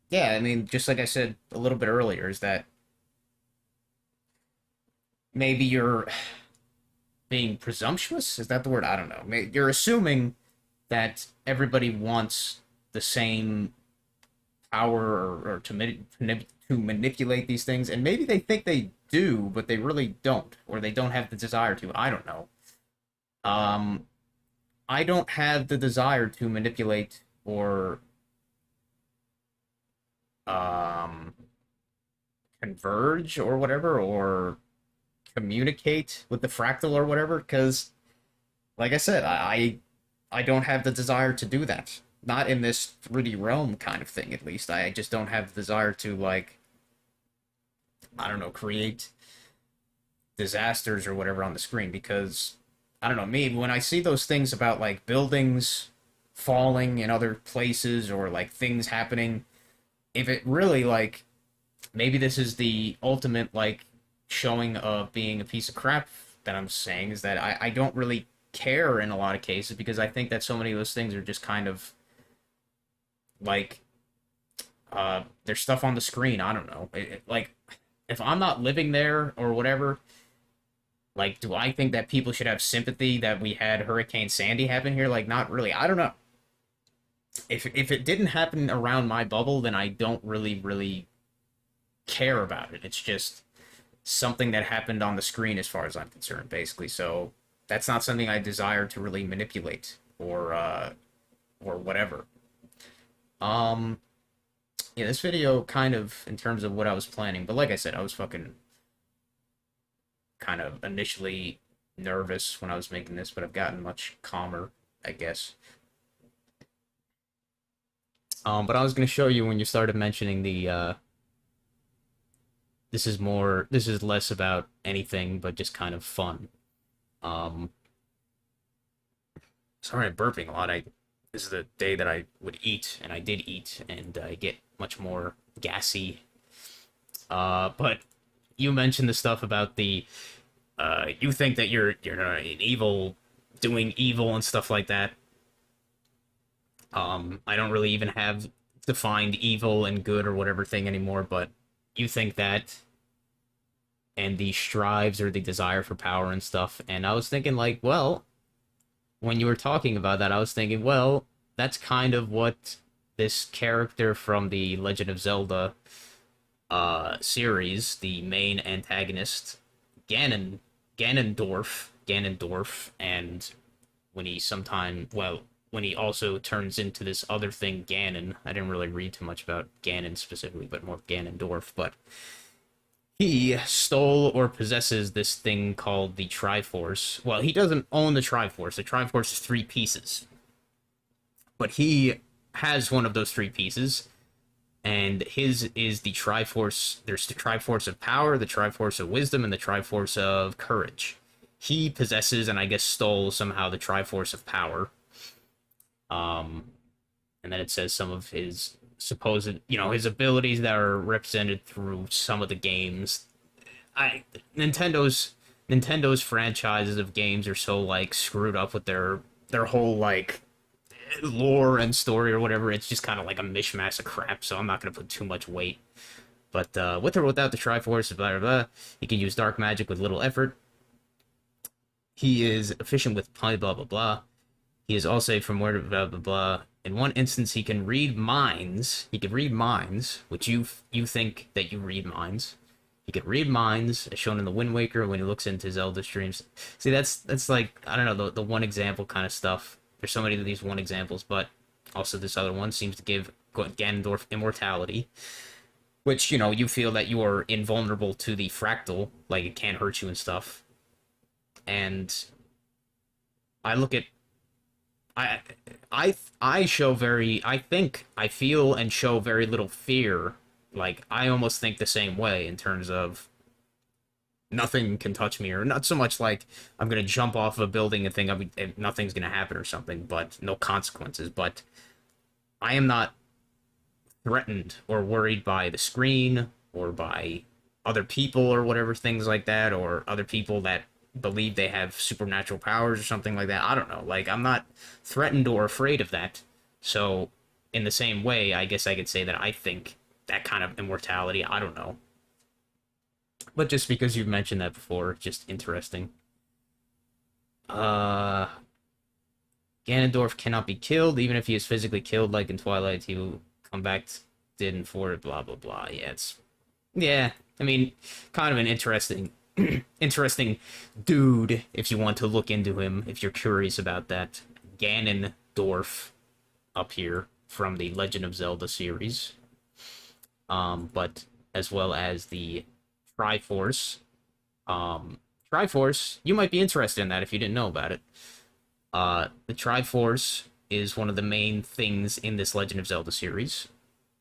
yeah, I mean, just like I said a little bit earlier, is that maybe you're being presumptuous? Is that the word? I don't know. You're assuming that everybody wants the same power or to manipulate these things, and maybe they think they do, but they really don't, or they don't have the desire to. I don't know. Um, I don't have the desire to manipulate or um converge or whatever, or communicate with the fractal or whatever, because like I said, I don't have the desire to do that. Not in this 3D realm kind of thing, at least. I just don't have the desire to, like, I don't know, create disasters or whatever on the screen, because I don't know, me, when I see those things about like buildings falling in other places or like things happening, if it really, like, maybe this is the ultimate, like, showing of being a piece of crap that I'm saying, is that I don't really care in a lot of cases, because I think that so many of those things are just kind of like there's stuff on the screen. I don't know. Like, if I'm not living there or whatever, like, do I think that people should have sympathy that we had Hurricane Sandy happen here? Like, not really. I don't know. If it didn't happen around my bubble, then I don't really care about it. It's just something that happened on the screen, as far as I'm concerned, basically. So that's not something I desire to really manipulate or whatever. Um, yeah, this video kind of in terms of what I was planning, but like I said, I was fucking kind of initially nervous when I was making this, but I've gotten much calmer, I guess. But I was gonna show you when you started mentioning the this is less about anything but just kind of fun. Um, Sorry, I'm burping a lot. I This is the day that I would eat, and I did eat, and I get much more gassy. But you mentioned the stuff about the you think that you're an evil, doing evil and stuff like that. I don't really even have defined evil and good or whatever thing anymore, but you think that, and the strives or the desire for power and stuff. And I was thinking, like, well, when you were talking about that, I was thinking, well, that's kind of what this character from the Legend of Zelda series, the main antagonist, Ganon, Ganondorf, and when he sometime, well, when he also turns into this other thing, Ganon. I didn't really read too much about Ganon specifically, but more Ganondorf. But he stole or possesses this thing called the Triforce. Well, he doesn't own the Triforce. The Triforce is three pieces, but he has one of those three pieces, and his is the Triforce. There's the Triforce of Power, the Triforce of Wisdom, and the Triforce of Courage. He possesses, and I guess stole somehow, the Triforce of Power. And then it says some of his supposed, his abilities that are represented through some of the games. I Nintendo's franchises of games are so like screwed up with their whole like lore and story or whatever. It's just kind of like a mishmash of crap. So I'm not gonna put too much weight. But with or without the Triforce, blah blah blah, he can use dark magic with little effort. He is efficient with blah blah blah. He is also from where blah blah blah. In one instance, he can read minds. He can read minds, which you think that you read minds. He can read minds, as shown in the Wind Waker when he looks into Zelda streams. See, that's like, I don't know, the one example kind of stuff. There's so many of these one examples, but also this other one seems to give Ganondorf immortality, which, you feel that you are invulnerable to the fractal, like it can't hurt you and stuff. And I look at I show very I feel and show very little fear. Like I almost think the same way in terms of nothing can touch me, or not so much like I'm gonna jump off a building and think nothing's gonna happen or something, but no consequences. But I am not threatened or worried by the screen or by other people or whatever, things like that, or other people that believe they have supernatural powers or something like that. I don't know. Like, I'm not threatened or afraid of that. So, in the same way, I guess I could say that I think that kind of immortality, I don't know. But just because you've mentioned that before, just interesting. Uh, Ganondorf cannot be killed, even if he is physically killed, like in Twilight, he will come back, didn't for it, blah, blah, blah. Yeah, I mean, kind of an interesting dude, if you want to look into him, if you're curious about that. Ganondorf up here from the Legend of Zelda series. But as well as the Triforce. Triforce, you might be interested in that if you didn't know about it. The Triforce is one of the main things in this Legend of Zelda series,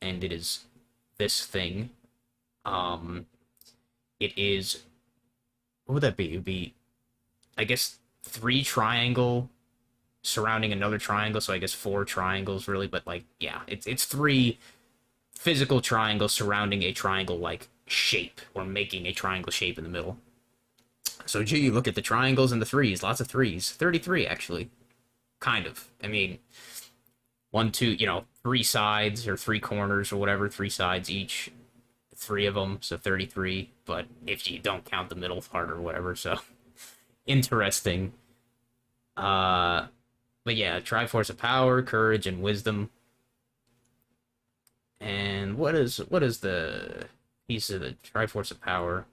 and it is this thing. It is, what would that be? It would be, I guess, 3 triangle surrounding another triangle, so I guess 4 triangles really, but like, yeah, it's 3 physical triangles surrounding a triangle like shape, or making a triangle shape in the middle. So gee, you look at the triangles and the threes, lots of threes. 33 actually. Kind of. I mean, 1, 2, 3 sides or 3 corners or whatever, 3 sides each. 3 of them, so 33, but if you don't count the middle part or whatever, so interesting. But yeah, Triforce of Power, Courage, and Wisdom. And what is the piece of the Triforce of Power?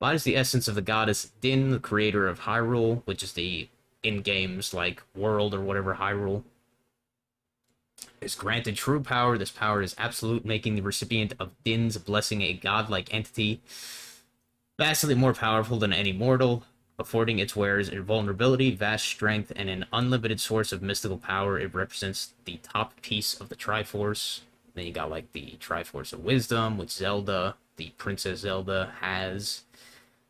Embodies the essence of the goddess Din, the creator of Hyrule, which is the in-games like world or whatever Hyrule. Is granted true power. This power is absolute, making the recipient of Din's blessing a godlike entity, vastly more powerful than any mortal, affording its wearers invulnerability, vast strength, and an unlimited source of mystical power. It represents the top piece of the Triforce. Then you got like the Triforce of Wisdom, which Zelda, the Princess Zelda, has.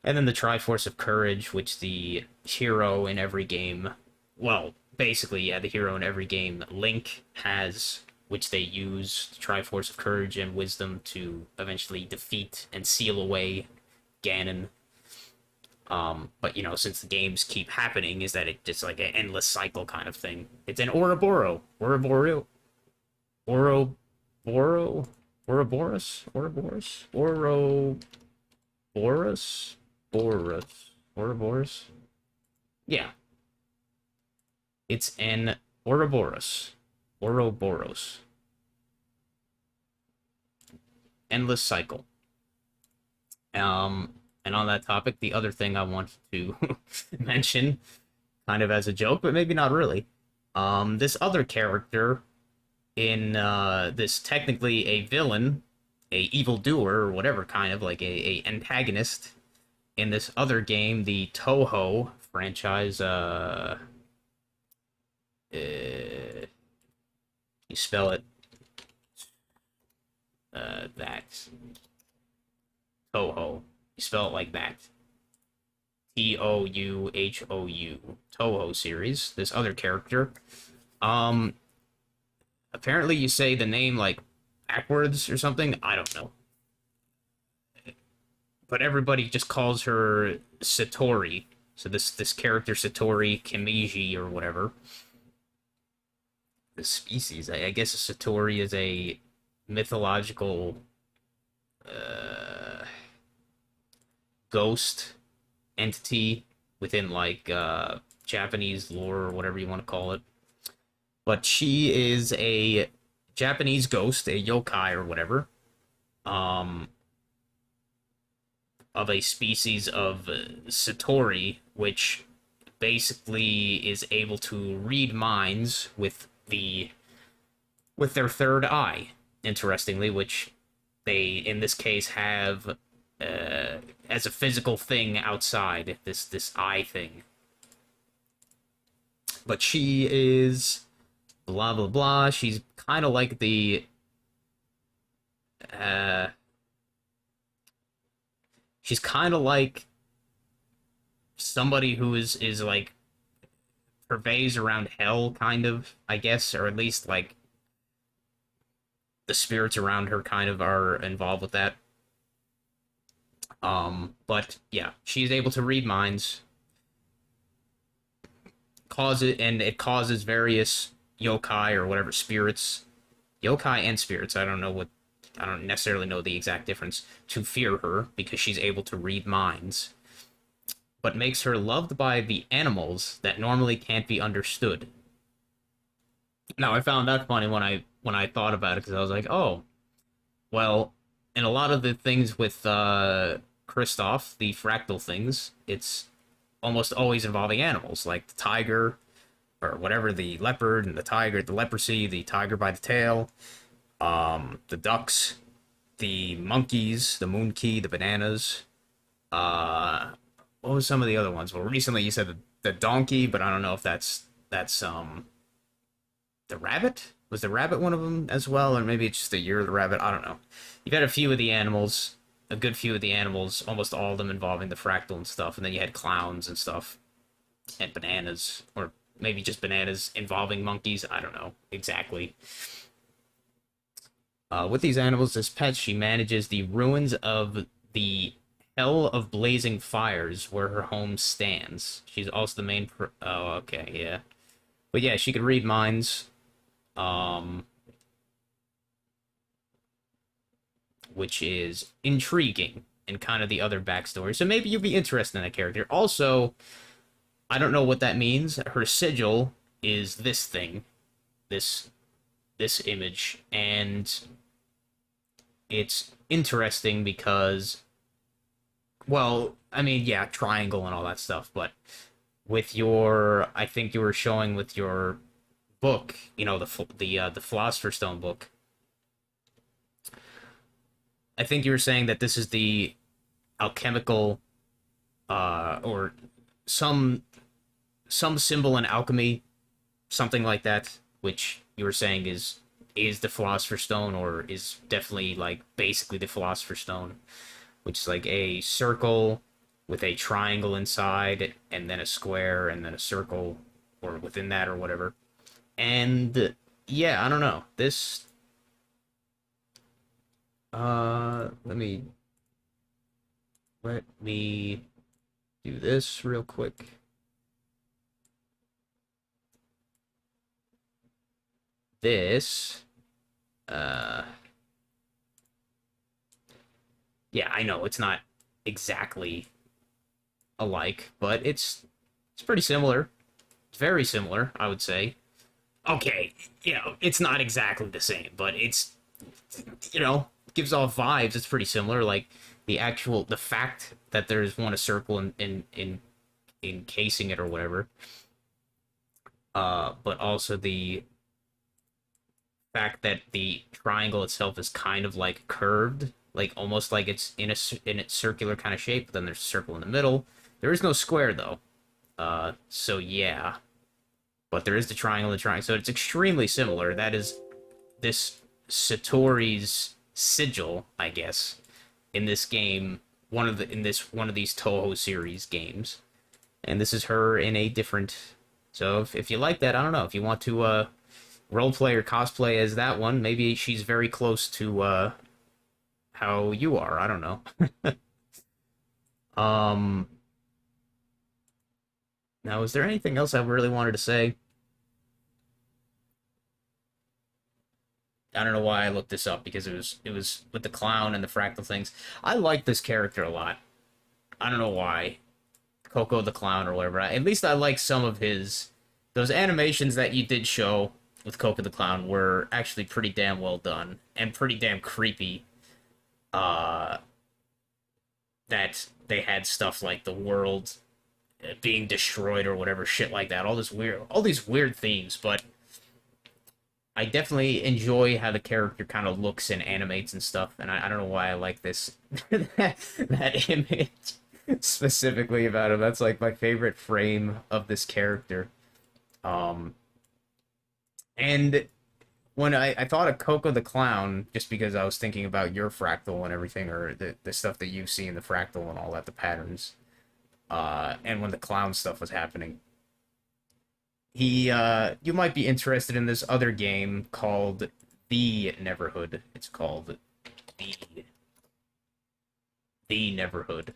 And then the Triforce of Courage, which the hero in every game, well, basically, yeah, the hero in every game, Link, has, which they use the Triforce of Courage and Wisdom to eventually defeat and seal away Ganon. But, since the games keep happening, is that it's just like an endless cycle kind of thing. It's an Ouroboros. Ouroboros? Ouroboros? Ouroboros? Ouroboros? Ouroboros? Boros. Ouroboros? Yeah, it's an Ouroboros. Ouroboros. Endless cycle. And on that topic, the other thing I wanted to mention, kind of as a joke, but maybe not really. This other character in this technically a villain, a evildoer, or whatever kind of like a antagonist in this other game, the Toho franchise. You spell it that Toho. You spell it like that. Touhou. Toho series. This other character. Um, Apparently you say the name like backwards or something. I don't know. But everybody just calls her Satori. So this character Satori Kimiji or whatever. The species, I guess a Satori is a mythological uh, ghost entity within like Japanese lore or whatever you want to call it. But she is a Japanese ghost, a yokai or whatever, um, of a species of Satori, which basically is able to read minds with their third eye. Interestingly, which they in this case have as a physical thing outside this eye thing. But she is blah blah blah. She's kind of like the uh, she's kind of like somebody who is like purveys around hell, kind of, I guess, or at least like the spirits around her kind of are involved with that. But yeah, she's able to read minds, cause it, and it causes various yokai or whatever spirits, yokai and spirits. I don't necessarily know the exact difference, to fear her because she's able to read minds, but makes her loved by the animals that normally can't be understood. Now I found that funny when I thought about it because I was like, oh, well, in a lot of the things with Kristoff, the fractal things, it's almost always involving animals, like the tiger or whatever, the leopard and the tiger, the leprosy, the tiger by the tail, the ducks, the monkeys, the moonkey, the bananas. Uh, what was some of the other ones? Well, recently you said the donkey, but I don't know if that's the rabbit. Was the rabbit one of them as well, or maybe it's just the year of the rabbit? I don't know. You've had a few of the animals, a good few of the animals, almost all of them involving the fractal and stuff, and then you had clowns and stuff, and bananas, or maybe just bananas involving monkeys. I don't know exactly. With these animals as pets, she manages the ruins of the Hell of Blazing Fires, where her home stands. She's also the main. Oh, okay, yeah. But yeah, she could read minds, um, which is intriguing and kind of the other backstory. So maybe you'd be interested in that character. Also, I don't know what that means. Her sigil is this thing, this this image, and it's interesting because, well, I mean, yeah, triangle and all that stuff, but with your, I think you were showing with your book, you know, the Philosopher's Stone book. I think you were saying that this is the alchemical, or some some symbol in alchemy, something like that, which you were saying is the Philosopher's Stone, or is definitely like basically the Philosopher's Stone, which is like a circle with a triangle inside, and then a square, and then a circle, or within that, or whatever. And yeah, I don't know. This let me do this real quick. This uh yeah, I know it's not exactly alike, but it's pretty similar. It's very similar, I would say. Okay, it's not exactly the same, but it's gives off vibes. It's pretty similar. Like the fact that there's a circle in encasing it or whatever. But also the fact that the triangle itself is kind of like curved, like almost like it's in its circular kind of shape. But then there's a circle in the middle. There is no square though. So yeah, but there is the triangle. So it's extremely similar. That is this Satori's sigil, I guess, in this game. One of these Toho series games, and this is her in a different. So if you like that, I don't know if you want to role play or cosplay as that one. Maybe she's very close to how you are. I don't know. um, Now is there anything else I really wanted to say? I don't know why I looked this up because it was with the clown and the fractal things. I like this character a lot. I don't know why. Coco the clown or whatever. At least I like some of his those animations that you did show with Coco the clown were actually pretty damn well done and pretty damn creepy. Uh that they had stuff like the world being destroyed or whatever shit like that. All these weird themes, but I definitely enjoy how the character kind of looks and animates and stuff, and I don't know why I like this that image specifically about him. That's like my favorite frame of this character. Um, and when I thought of Coco the Clown, just because I was thinking about your fractal and everything, or the stuff that you see in the fractal and all that, the patterns, and when the clown stuff was happening, you might be interested in this other game called The Neverhood. It's called the The Neverhood.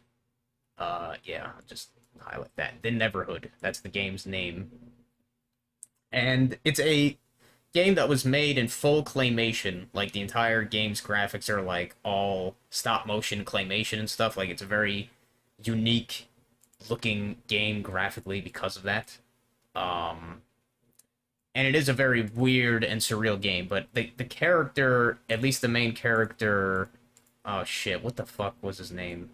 Yeah, just highlight that. The Neverhood. That's the game's name. And it's a game that was made in full claymation. Like the entire game's graphics are like all stop motion claymation and stuff. Like it's a very unique looking game graphically because of that. Um, and it is a very weird and surreal game. But the character, at least the main character, oh shit, what the fuck was his name?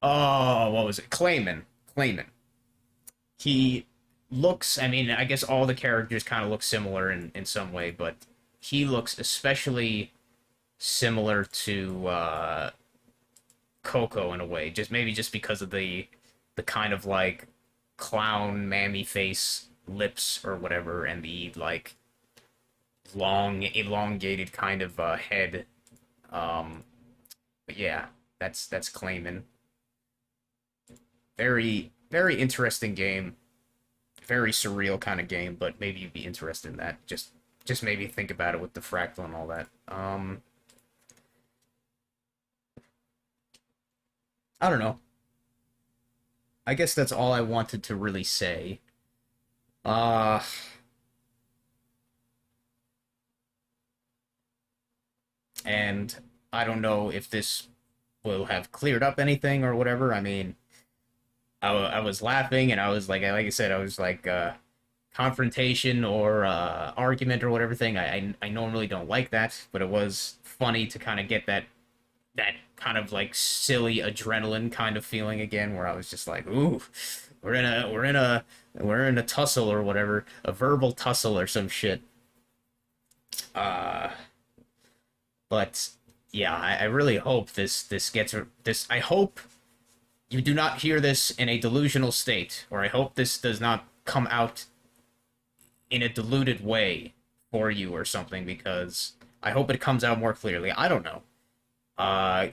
Oh, what was it? Clayman. Clayman. He looks, I mean, I guess all the characters kind of look similar in some way, but he looks especially similar to Coco in a way. Just maybe just because of the kind of like clown mammy face lips or whatever, and the like long elongated kind of head. But yeah, that's Clayman. Very interesting game. Very surreal kind of game, but maybe you'd be interested in that. Just maybe think about it with the fractal and all that. I don't know. I guess that's all I wanted to really say. Uh and I don't know if this will have cleared up anything or whatever. I mean, I was laughing and I was like I said, I was like confrontation or argument or whatever thing. I normally don't like that, but it was funny to kind of get that kind of like silly adrenaline kind of feeling again, where I was just like, ooh, we're in a tussle or whatever, a verbal tussle or some shit. Uh, but yeah, I really hope this gets this. I hope you do not hear this in a delusional state, or I hope this does not come out in a diluted way for you or something, because I hope it comes out more clearly. I don't know. Uh,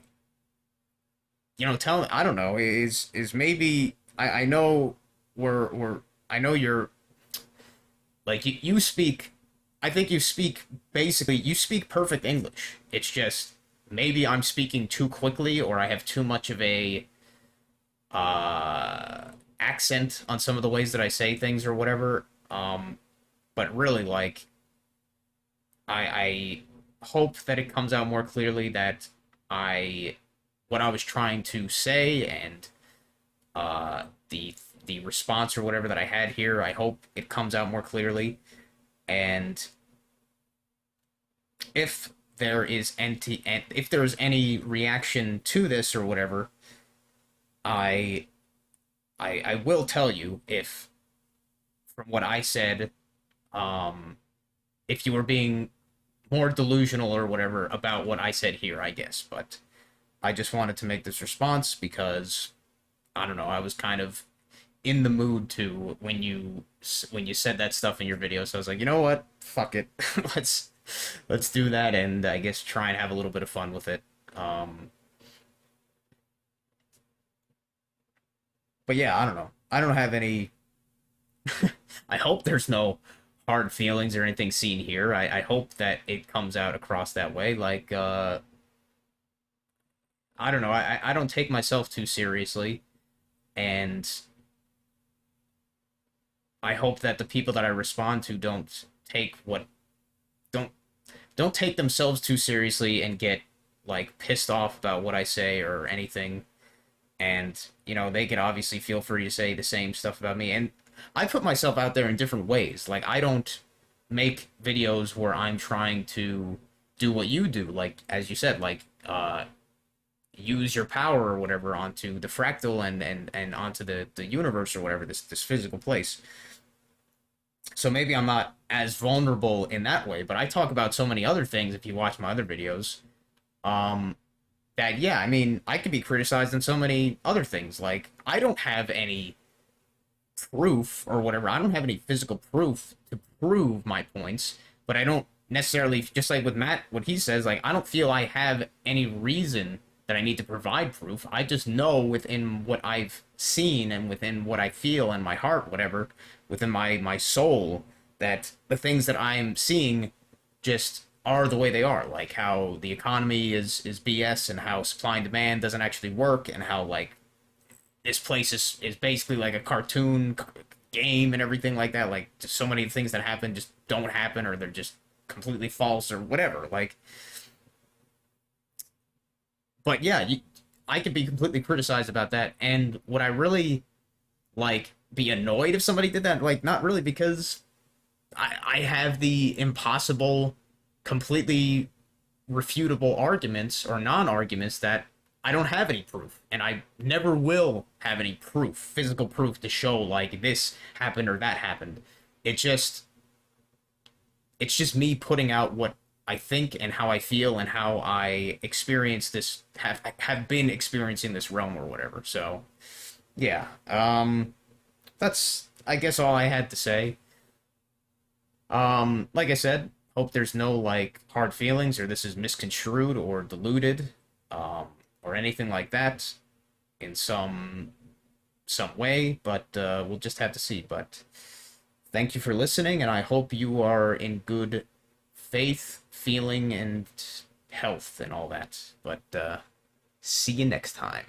tell I don't know. Is maybe I know we're I know you're like you speak. I think you speak perfect English. It's just maybe I'm speaking too quickly, or I have too much of a accent on some of the ways that I say things or whatever. But really, like, I hope that it comes out more clearly that I what I was trying to say and the response or whatever that I had here. I hope it comes out more clearly. And if if there is any reaction to this or whatever, I I will tell you if from what I said, um, if you were being more delusional or whatever about what I said here, I guess. But I just wanted to make this response because I don't know, I was kind of in the mood to when you said that stuff in your video. So I was like, you know what, fuck it, let's do that, and I guess try and have a little bit of fun with it. Um, but yeah, I don't know. I don't have any. I hope there's no hard feelings or anything seen here. I hope that it comes out across that way. Like, I don't know. I don't take myself too seriously, and I hope that the people that I respond to don't don't take themselves too seriously and get like pissed off about what I say or anything. And you know, they could obviously feel free to say the same stuff about me. And I put myself out there in different ways. Like I don't make videos where I'm trying to do what you do, like as you said, like use your power or whatever onto the fractal and onto the universe or whatever, this physical place. So maybe I'm not as vulnerable in that way, but I talk about so many other things if you watch my other videos. Um that yeah, I mean, I could be criticized in so many other things. Like I don't have any proof or whatever. I don't have any physical proof to prove my points, but I don't necessarily, just like with Matt, what he says, like I don't feel I have any reason that I need to provide proof. I just know within what I've seen and within what I feel in my heart, whatever, within my soul, that the things that I'm seeing just are the way they are. Like how the economy is BS and how supply and demand doesn't actually work and how like this place is basically like a cartoon game and everything like that. Like just so many things that happen just don't happen or they're just completely false or whatever. Like, but yeah, I could be completely criticized about that. And would I really like be annoyed if somebody did that? Like, not really, because I have the impossible, completely refutable arguments or non-arguments that I don't have any proof, and I never will have any proof, physical proof to show like this happened or that happened. It just it's just me putting out what I think and how I feel and how I experience this have been experiencing this realm or whatever. So yeah, that's I guess all I had to say. Like I said, hope there's no like hard feelings or this is misconstrued or diluted, or anything like that in some way. But we'll just have to see. But thank you for listening, and I hope you are in good faith, feeling, and health and all that. But see you next time.